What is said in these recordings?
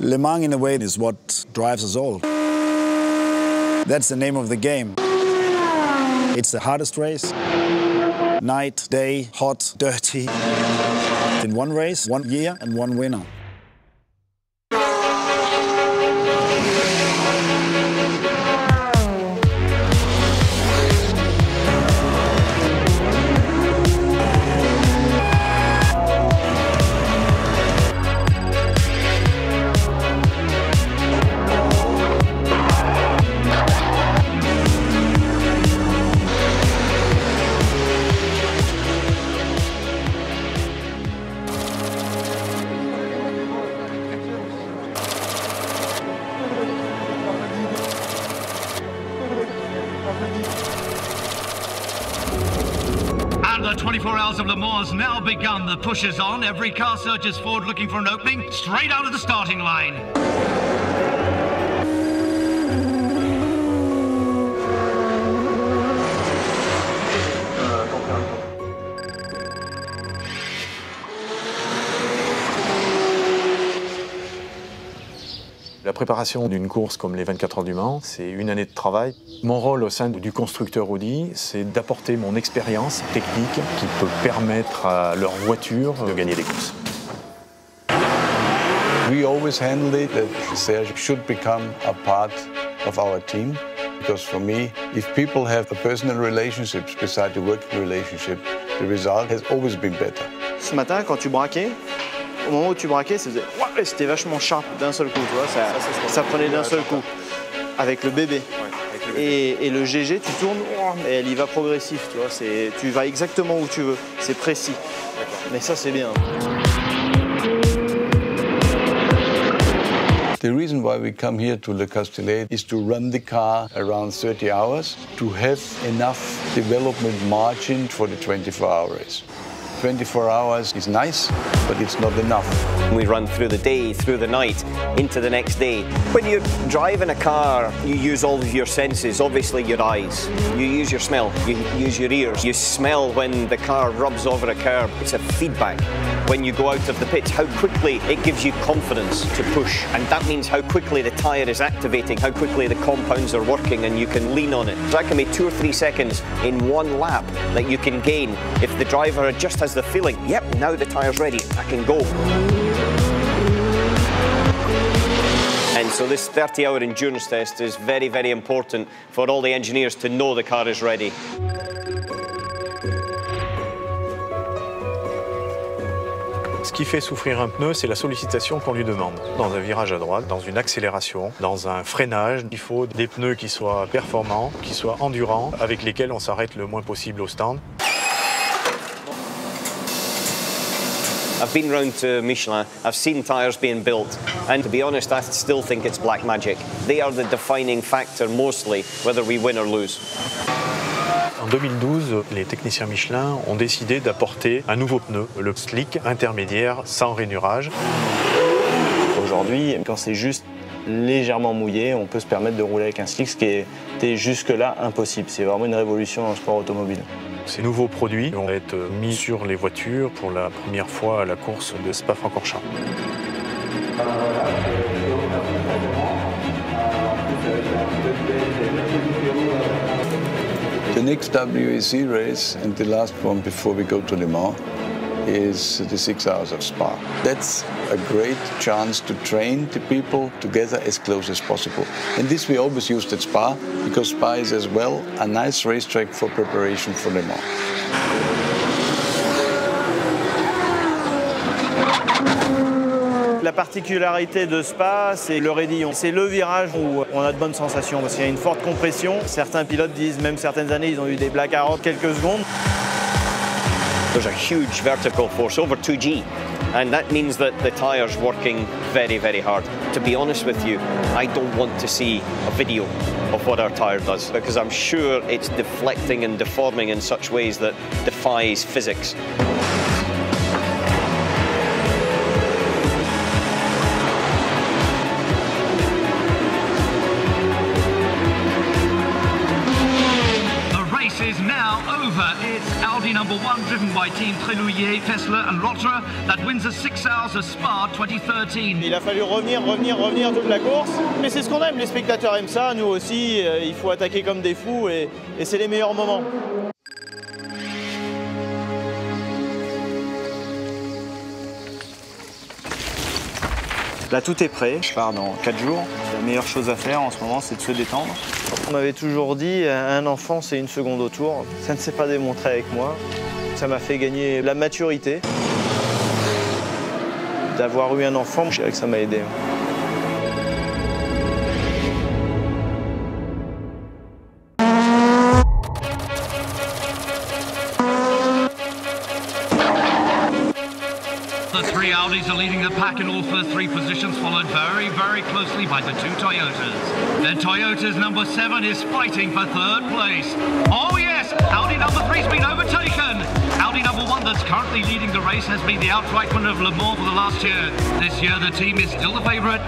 Le Mans, in a way, is what drives us all. That's the name of the game. It's the hardest race. Night, day, hot, dirty. In one race, 1 year and 1 winner. And the 24 Hours of Le Mans has now begun. The push is on. Every car surges forward looking for an opening, straight out of the starting line. La préparation d'une course comme les 24 heures du Mans, c'est une année de travail. Mon rôle au sein du constructeur Audi, c'est d'apporter mon expérience technique qui peut permettre à leur voiture de gagner des courses. We always handled it that Serge should become a part of our team. Because for me, if people have a personal relationship beside the working relationship, the result has always been better. Ce matin, quand tu braquais, au moment où tu braquais, c'était vachement sharp d'un seul coup, tu vois, ça prenait d'un seul coup, avec le bébé. Et le GG, tu tournes, et elle y va progressif, tu vois, tu vas exactement où tu veux, c'est précis. Mais ça, c'est bien. The reason why we come here to Le Castellet is to run the car around 30 hours, to have enough development margin for the 24-hour race. 24 hours is nice, but it's not enough. We run through the day, through the night, into the next day. When you're driving a car, you use all of your senses, obviously your eyes. You use your smell, you use your ears. You smell when the car rubs over a curb. It's a feedback. When you go out of the pits, how quickly it gives you confidence to push. And that means how quickly the tyre is activating, how quickly the compounds are working and you can lean on it. That can be 2 or 3 seconds in one lap that you can gain if the driver just has the feeling, yep, now the tyre's ready, I can go. And so this 30-hour endurance test is very, very important for all the engineers to know the car is ready. Ce qui fait souffrir un pneu, c'est la sollicitation qu'on lui demande. Dans un virage à droite, dans une accélération, dans un freinage, il faut des pneus qui soient performants, qui soient endurants, avec lesquels on s'arrête le moins possible au stand. I've been round to Michelin, I've seen tyres being built, and to be honest, I still think it's black magic. They are the defining factor mostly, whether we win or lose. En 2012, les techniciens Michelin ont décidé d'apporter un nouveau pneu, le slick intermédiaire sans rainurage. Aujourd'hui, quand c'est juste légèrement mouillé, on peut se permettre de rouler avec un slick, ce qui était jusque-là impossible. C'est vraiment une révolution dans le sport automobile. Ces nouveaux produits vont être mis sur les voitures pour la première fois à la course de Spa-Francorchamps. The next WEC race and the last one before we go to Le Mans is the 6 hours of Spa. That's a great chance to train the people together as close as possible. And this we always used at Spa, because Spa is as well a nice racetrack for preparation for Le Mans. La particularité de Spa, c'est le raidillon. C'est le virage où on a de bonnes sensations parce qu'il y a une forte compression. Certains pilotes disent, même certaines années, ils ont eu des blackouts quelques secondes. There's a huge vertical force, over 2G, and that means that the tyre's working very, very hard. To be honest with you, I don't want to see a video of what our tyre does, because I'm sure it's deflecting and deforming in such ways that defies physics. The race is now over. It's Audi number number 1, driven by Team Trélouillet, Tesla and Rotter, that wins the 6 Hours of Spa 2013. Il a fallu revenir toute la course. Mais c'est ce qu'on aime, les spectateurs aiment ça, nous aussi. Il faut attaquer comme des fous et c'est les meilleurs moments. Là, tout est prêt. Je pars dans 4 jours. La meilleure chose à faire en ce moment, c'est de se détendre. On m'avait toujours dit, un enfant, c'est 1 seconde au tour. Ça ne s'est pas démontré avec moi. Ça m'a fait gagner la maturité. D'avoir eu un enfant, je dirais que ça m'a aidé. The 3 Audis are leading the pack in all first 3 positions, followed very, very closely by the 2 Toyotas. Then Toyota's number 7 is fighting for 3rd place. Oh yes, Audi number 3's been overtaken. Audi number 1 that's currently leading the race has been the outright winner of Le Mans for the last year. This year the team is still the favourite.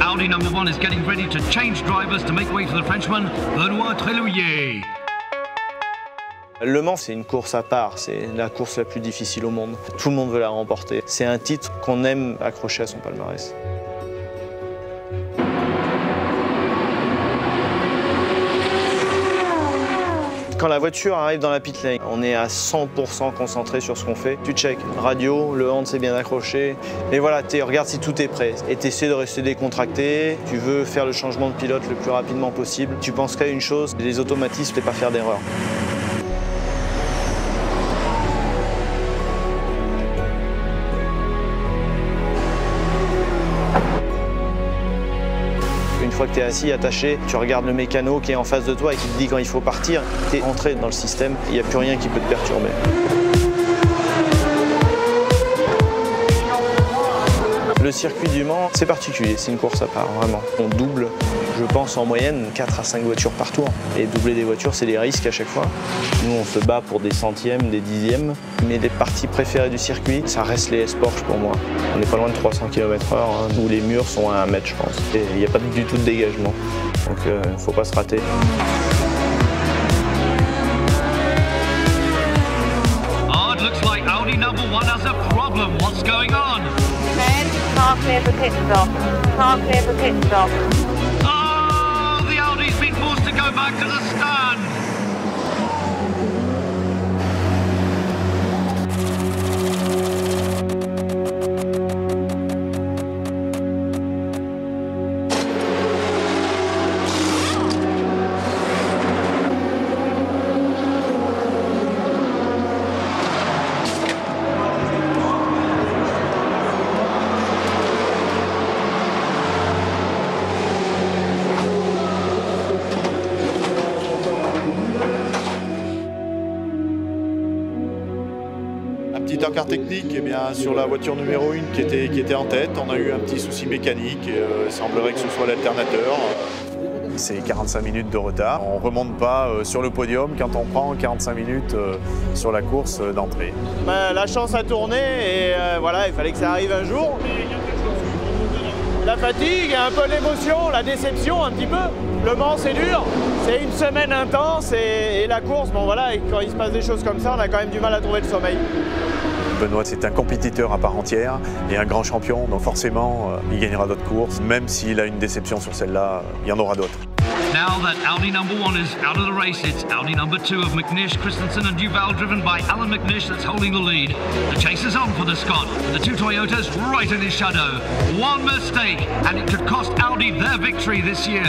Audi number 1 is getting ready to change drivers to make way for the Frenchman, Benoît Trélouillet. Le Mans, c'est une course à part, c'est la course la plus difficile au monde. Tout le monde veut la remporter. C'est un titre qu'on aime accrocher à son palmarès. Quand la voiture arrive dans la pit lane, on est à 100% concentré sur ce qu'on fait. Tu check, radio, le hand c'est bien accroché. Et voilà, tu regardes si tout est prêt. Et tu essaies de rester décontracté. Tu veux faire le changement de pilote le plus rapidement possible. Tu penses qu'à une chose, les automatismes, c'est pas faire d'erreur. Une fois que tu es assis, attaché, tu regardes le mécano qui est en face de toi et qui te dit quand il faut partir, tu es entré dans le système, il n'y a plus rien qui peut te perturber. Le circuit du Mans, c'est particulier, c'est une course à part, vraiment. On double, je pense, en moyenne 4 à 5 voitures par tour. Et doubler des voitures, c'est des risques à chaque fois. Nous, on se bat pour des centièmes, des dixièmes. Mais les parties préférées du circuit, ça reste les S-Porsche pour moi. On n'est pas loin de 300 km/h, hein, où les murs sont à 1 mètre, je pense. Et il n'y a pas du tout de dégagement. Donc, il ne faut pas se rater. Oh, it looks like Audi number 1 has a problem. What's going on? Park near the pit stop. Park near the pit stop. Oh, the Audi's been forced to go back to the stand. Petit encart technique, eh bien, sur la voiture numéro 1 qui était en tête, on a eu un petit souci mécanique, il semblerait que ce soit l'alternateur. C'est 45 minutes de retard. On ne remonte pas sur le podium quand on prend 45 minutes sur la course d'entrée. La chance a tourné et voilà, il fallait que ça arrive un jour. La fatigue, un peu l'émotion, la déception un petit peu. Le Mans c'est dur, c'est une semaine intense et la course, bon voilà, et quand il se passe des choses comme ça, on a quand même du mal à trouver le sommeil. Benoît, c'est un compétiteur à part entière et un grand champion, donc forcément, il gagnera d'autres courses. Même s'il a une déception sur celle-là, il y en aura d'autres. Now that Audi number 1 is out of the race, it's Audi number 2 of McNish, Christensen and Duval, driven by Alan McNish, that's holding the lead. The chase is on for the Scot, with the 2 Toyotas right in his shadow. One mistake, and it could cost Audi their victory this year.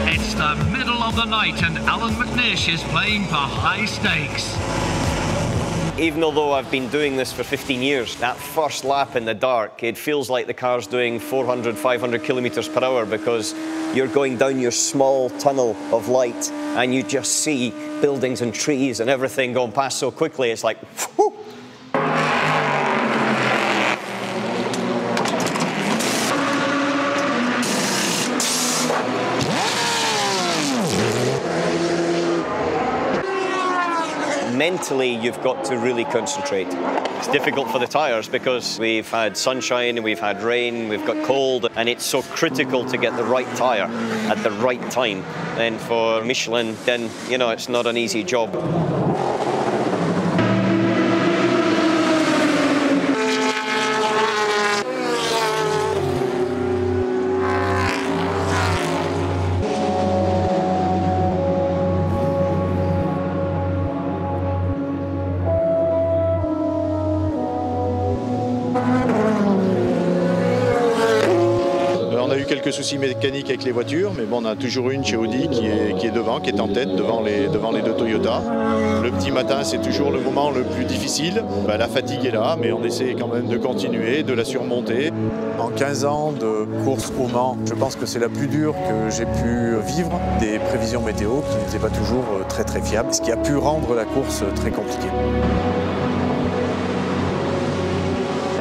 It's the middle of the night, and Alan McNish is playing for high stakes. Even although I've been doing this for 15 years, that first lap in the dark, it feels like the car's doing 400, 500 kilometers per hour because you're going down your small tunnel of light and you just see buildings and trees and everything going past so quickly. It's like, whew. mentally you've got to really concentrate. It's difficult for the tyres because we've had sunshine, we've had rain, we've got cold, and it's so critical to get the right tyre at the right time. And for Michelin, then, you know, it's not an easy job. On a eu quelques soucis mécaniques avec les voitures, mais bon, on a toujours une chez Audi qui est devant, qui est en tête devant les deux Toyota. Le petit matin, c'est toujours le moment le plus difficile. La fatigue est là, mais on essaie quand même de continuer, de la surmonter. En 15 ans de course au Mans, je pense que c'est la plus dure que j'ai pu vivre. Des prévisions météo qui n'étaient pas toujours très fiables, ce qui a pu rendre la course très compliquée.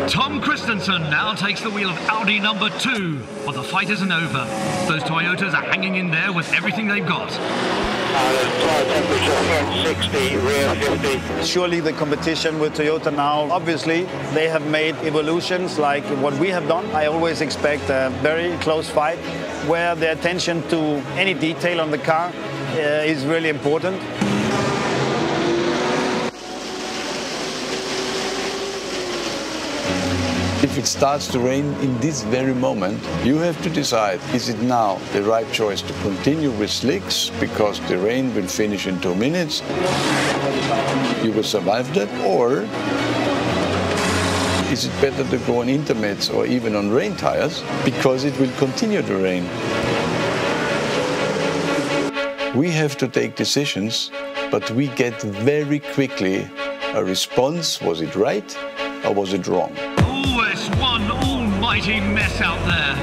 Tom Christensen now takes the wheel of Audi number 2, but the fight isn't over. Those Toyotas are hanging in there with everything they've got. Tire temperature, front 60, rear 50. Surely the competition with Toyota now, obviously, they have made evolutions like what we have done. I always expect a very close fight where the attention to any detail on the car is really important. If it starts to rain in this very moment, you have to decide, is it now the right choice to continue with slicks because the rain will finish in 2 minutes, you will survive that, or is it better to go on intermediates or even on rain tires because it will continue to rain? We have to take decisions, but we get very quickly a response, was it right or was it wrong? It's one almighty mess out there.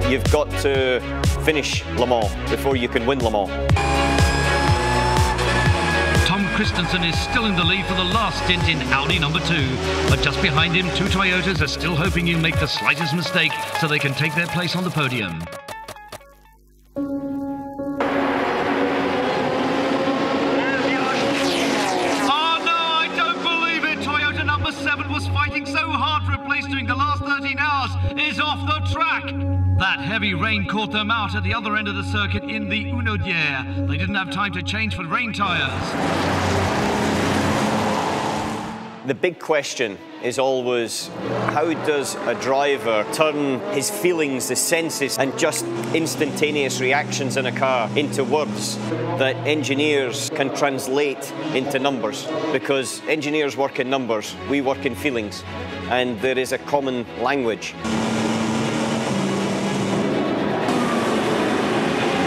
You've got to finish Le Mans before you can win Le Mans. Tom Christensen is still in the lead for the last stint in Audi number 2, but just behind him, 2 Toyotas are still hoping you make the slightest mistake so they can take their place on the podium. That heavy rain caught them out at the other end of the circuit in the Unodière. They didn't have time to change for rain tyres. The big question is always, how does a driver turn his feelings, his senses, and just instantaneous reactions in a car into words that engineers can translate into numbers? Because engineers work in numbers, we work in feelings, and there is a common language.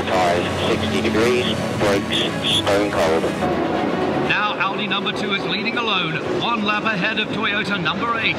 Tires 60 degrees, brakes stone cold. Now Audi number 2 is leading alone, 1 lap ahead of Toyota number 8.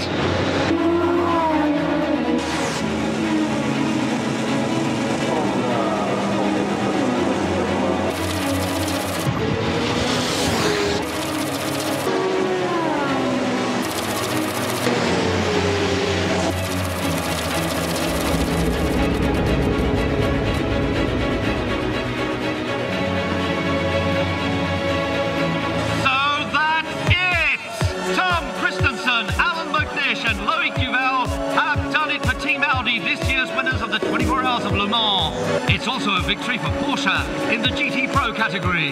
It's also a victory for Porsche in the GT Pro category.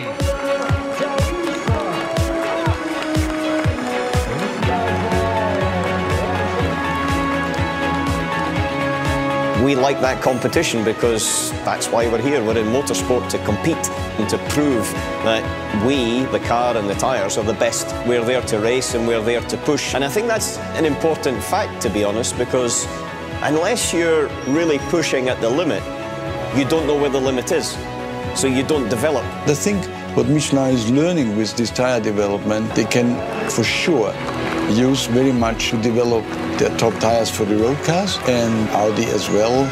We like that competition because that's why we're here. We're in motorsport to compete and to prove that we, the car and the tyres, are the best. We're there to race and we're there to push. And I think that's an important fact, to be honest, because unless you're really pushing at the limit, you don't know where the limit is, so you don't develop. I think what Michelin is learning with this tire development, they can for sure use very much to develop their top tires for the road cars, and Audi as well.